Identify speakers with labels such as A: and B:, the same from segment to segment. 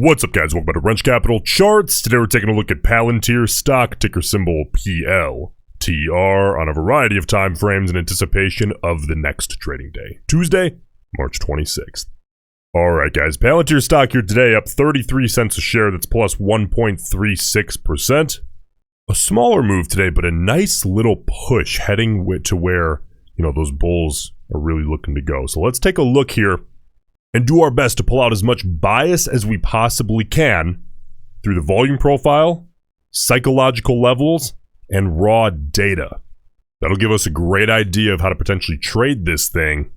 A: What's up, guys? Welcome back to Roensch Capital Charts. Today we're taking a look at Palantir stock, ticker symbol PLTR, on a variety of time frames in anticipation of the next trading day, Tuesday, March 26th. Alright guys, Palantir stock here today up 33 cents a share, that's plus 1.36%. A smaller move today, but a nice little push heading to where, those bulls are really looking to go. So let's take a look here and do our best to pull out as much bias as we possibly can through the volume profile, psychological levels, and raw data. That'll give us a great idea of how to potentially trade this thing.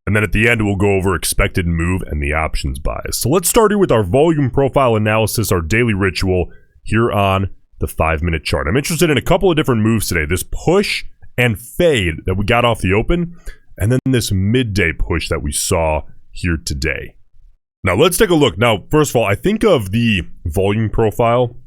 A: And then at the end, we'll go over expected move and the options bias. So let's start here with our volume profile analysis, our daily ritual here on the 5-minute chart. I'm interested in a couple of different moves today. This push and fade that we got off the open, and then this midday push that we saw here today. Now let's take a look. Now, first of all, I think of the volume profile,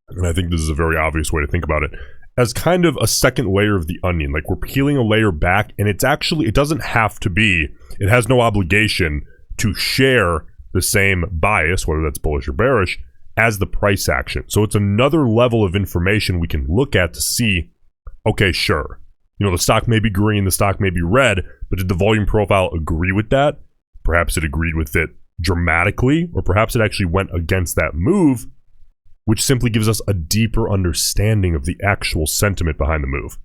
A: and I think this is a very obvious way to think about it, as kind of a second layer of the onion. Like we're peeling a layer back, and it doesn't have to be, it has no obligation to share the same bias, whether that's bullish or bearish, as the price action. So it's another level of information we can look at to see, okay, sure, the stock may be green, the stock may be red, but did the volume profile agree with that? Perhaps it agreed with it dramatically, or perhaps it actually went against that move, which simply gives us a deeper understanding of the actual sentiment behind the move.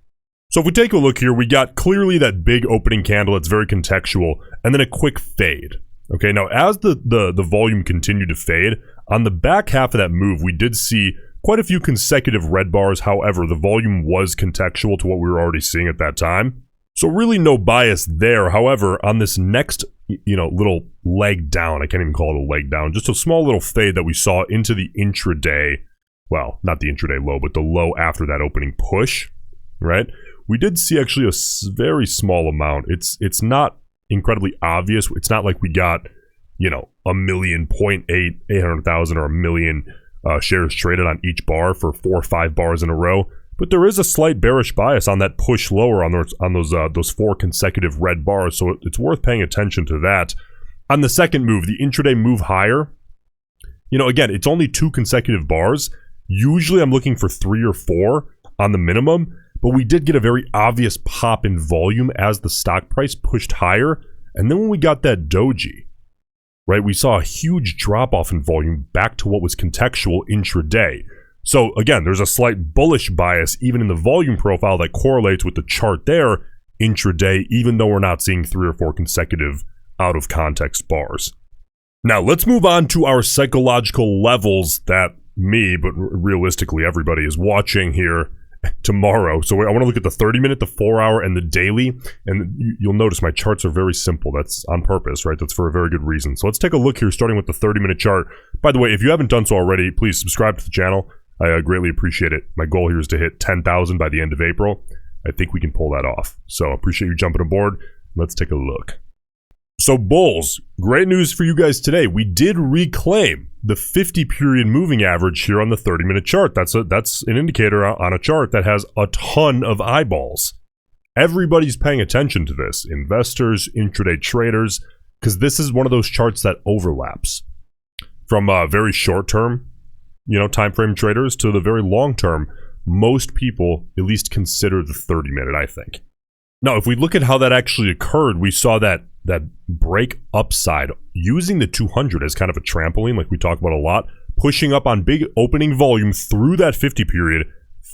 A: So if we take a look here, we got clearly that big opening candle, it's very contextual, and then a quick fade. Okay, now as the volume continued to fade, on the back half of that move, we did see quite a few consecutive red bars. However, the volume was contextual to what we were already seeing at that time. So really no bias there. However, on this next, little leg down, I can't even call it a leg down, just a small little fade that we saw into the intraday, well, not the intraday low, but the low after that opening push, right? We did see actually a very small amount. It's not incredibly obvious. It's not like we got, 800,000 or a million shares traded on each bar for 4 or 5 bars in a row. But there is a slight bearish bias on that push lower on those 4 consecutive red bars, so it's worth paying attention to that. On the second move, the intraday move higher, again, it's only 2 consecutive bars. Usually I'm looking for 3 or 4 on the minimum, but we did get a very obvious pop in volume as the stock price pushed higher. And then when we got that doji, right, we saw a huge drop off in volume back to what was contextual intraday. So again, there's a slight bullish bias even in the volume profile that correlates with the chart there intraday, even though we're not seeing 3 or 4 consecutive out of context bars. Now let's move on to our psychological levels that me, but realistically everybody is watching here tomorrow. So I want to look at the 30-minute, the 4-hour, and the daily. And you'll notice my charts are very simple. That's on purpose, right? That's for a very good reason. So let's take a look here, starting with the 30-minute chart. By the way, if you haven't done so already, please subscribe to the channel. I greatly appreciate it. My goal here is to hit 10,000 by the end of April. I think we can pull that off. So I appreciate you jumping aboard. Let's take a look. So bulls, great news for you guys today. We did reclaim the 50-period moving average here on the 30-minute chart. That's an indicator on a chart that has a ton of eyeballs. Everybody's paying attention to this. Investors, intraday traders, because this is one of those charts that overlaps from very short term, time frame traders to the very long term. Most people at least consider the 30-minute, I think. Now, if we look at how that actually occurred, we saw that break upside using the 200 as kind of a trampoline, like we talk about a lot, pushing up on big opening volume through that 50 period,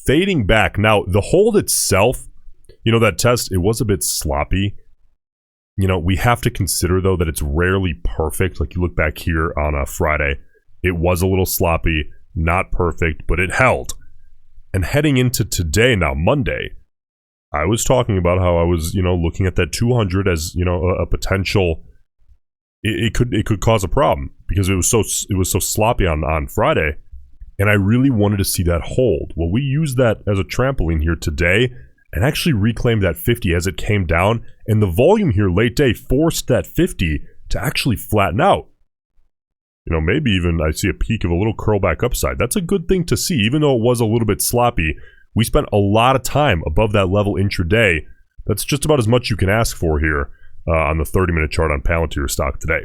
A: fading back. Now, the hold itself, that test, it was a bit sloppy. We have to consider, though, that it's rarely perfect. Like you look back here on a Friday, it was a little sloppy, not perfect, but it held. And heading into today, now Monday, I was talking about how I was, looking at that 200 as, a potential. It could cause a problem because it was so sloppy on Friday, and I really wanted to see that hold. Well, we used that as a trampoline here today and actually reclaimed that 50 as it came down, and the volume here late day forced that 50 to actually flatten out. Maybe even I see a peak of a little curl back upside. That's a good thing to see, even though it was a little bit sloppy. We spent a lot of time above that level intraday. That's just about as much you can ask for here on the 30-minute chart on Palantir stock today.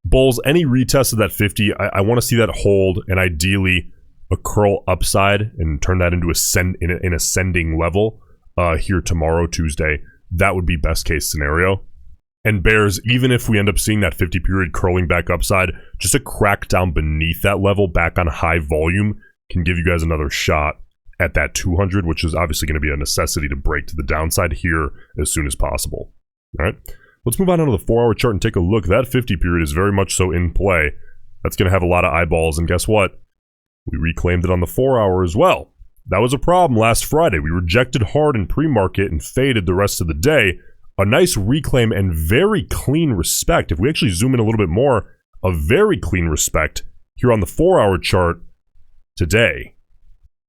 A: Bulls, any retest of that 50, I want to see that hold and ideally a curl upside and turn that into an ascending level here tomorrow, Tuesday. That would be best case scenario. And bears, even if we end up seeing that 50 period curling back upside, just a crack down beneath that level back on high volume can give you guys another shot at that 200, which is obviously going to be a necessity to break to the downside here as soon as possible. All right, let's move on to the 4-hour chart and take a look. That 50 period is very much so in play. That's going to have a lot of eyeballs, and guess what? We reclaimed it on the 4-hour as well. That was a problem last Friday. We rejected hard in pre-market and faded the rest of the day. A nice reclaim and very clean respect. If we actually zoom in a little bit more, a very clean respect here on the 4-hour chart today.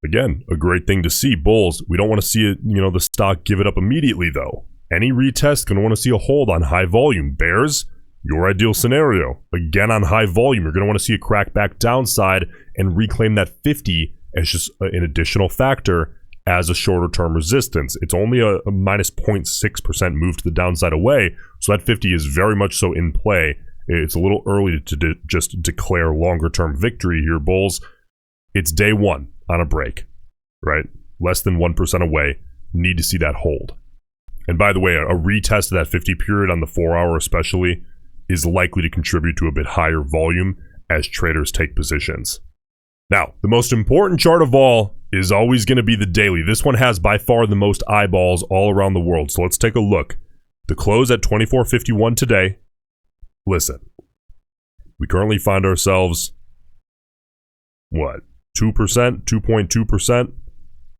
A: Again, a great thing to see. Bulls, we don't want to see it, the stock give it up immediately though. Any retest, going to want to see a hold on high volume. Bears, your ideal scenario. Again on high volume, you're going to want to see a crack back downside and reclaim that 50 as just an additional factor as a shorter term resistance. It's only a minus 0.6% move to the downside away, so that 50 is very much so in play. It's a little early to just declare longer term victory here, Bulls. It's day one on a break, right? Less than 1% away. Need to see that hold. And by the way, a retest of that 50 period on the 4-hour especially is likely to contribute to a bit higher volume as traders take positions. Now, the most important chart of all is always going to be the daily. This one has by far the most eyeballs all around the world. So let's take a look. The close at 24.51 today. Listen, we currently find ourselves, 2%, 2.2%,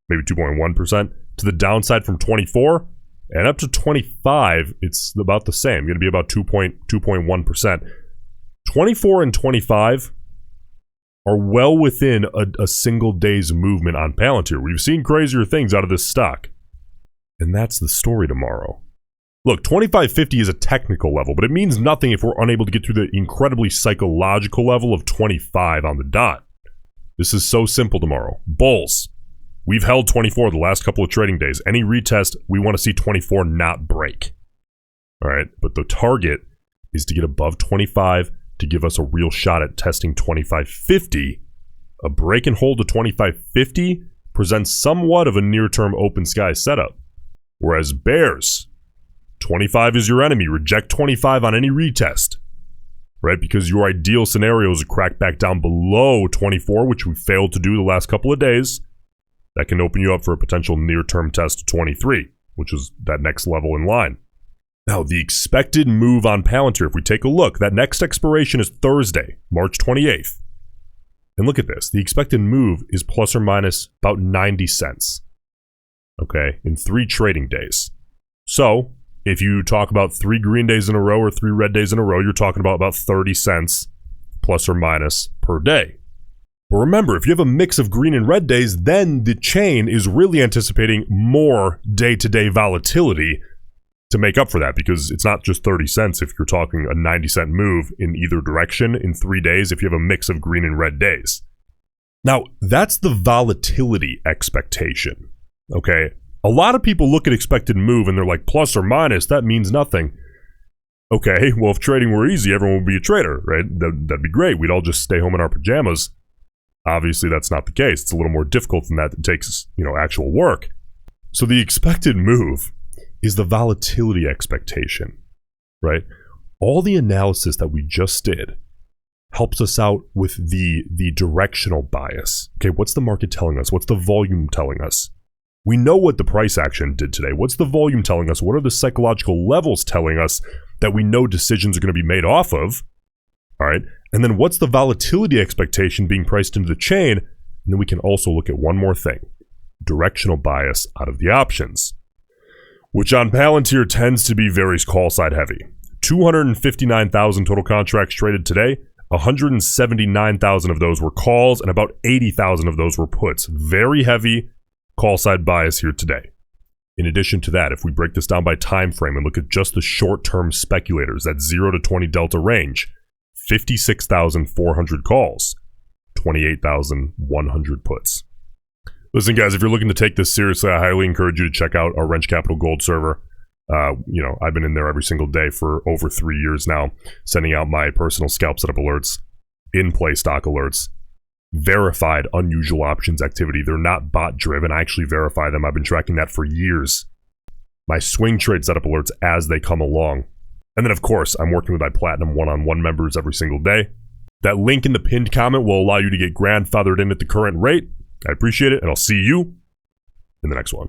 A: maybe 2.1% to the downside from 24 and up to 25. It's about the same, going to be about 2.1%. 24 and 25 are well within a single day's movement on Palantir. We've seen crazier things out of this stock. And that's the story tomorrow. Look, 25.50 is a technical level, but it means nothing if we're unable to get through the incredibly psychological level of 25 on the dot. This is so simple tomorrow. Bulls, we've held 24 the last couple of trading days. Any retest, we want to see 24 not break. All right, but the target is to get above 25 to give us a real shot at testing 25.50. A break and hold to 25.50 presents somewhat of a near-term open sky setup. Whereas bears, 25 is your enemy. Reject 25 on any retest, right? Because your ideal scenario is a crack back down below 24, which we failed to do the last couple of days. That can open you up for a potential near-term test to 23, which is that next level in line. Now, the expected move on Palantir, if we take a look, that next expiration is Thursday, March 28th. And look at this. The expected move is plus or minus about 90 cents, okay, in 3 trading days. So, if you talk about 3 green days in a row or 3 red days in a row, you're talking about 30 cents plus or minus per day. But remember, if you have a mix of green and red days, then the chain is really anticipating more day-to-day volatility to make up for that, because it's not just 30 cents if you're talking a 90-cent move in either direction in 3 days if you have a mix of green and red days. Now, that's the volatility expectation, okay? A lot of people look at expected move and they're like, plus or minus, that means nothing. Okay, well, if trading were easy, everyone would be a trader, right? That'd be great. We'd all just stay home in our pajamas. Obviously, that's not the case. It's a little more difficult than that. It takes, actual work. So the expected move is the volatility expectation, right? All the analysis that we just did helps us out with the directional bias. Okay, what's the market telling us? What's the volume telling us? We know what the price action did today. What's the volume telling us? What are the psychological levels telling us that we know decisions are going to be made off of? All right, and then what's the volatility expectation being priced into the chain? And then we can also look at one more thing, directional bias out of the options, which on Palantir tends to be very call side heavy. 259,000 total contracts traded today. 179,000 of those were calls and about 80,000 of those were puts. Very heavy call side bias here today. In addition to that, if we break this down by time frame and look at just the short-term speculators, that 0 to 20 delta range, 56,400 calls, 28,100 puts. Listen, guys, if you're looking to take this seriously, I highly encourage you to check out our Roensch Capital Gold server. You know, I've been in there every single day for over 3 years now, sending out my personal scalp setup alerts, in-play stock alerts, verified unusual options activity. They're not bot driven. I actually verify them. I've been tracking that for years. My swing trade setup alerts as they come along. And then, of course, I'm working with my Platinum one-on-one members every single day. That link in the pinned comment will allow you to get grandfathered in at the current rate. I appreciate it, and I'll see you in the next one.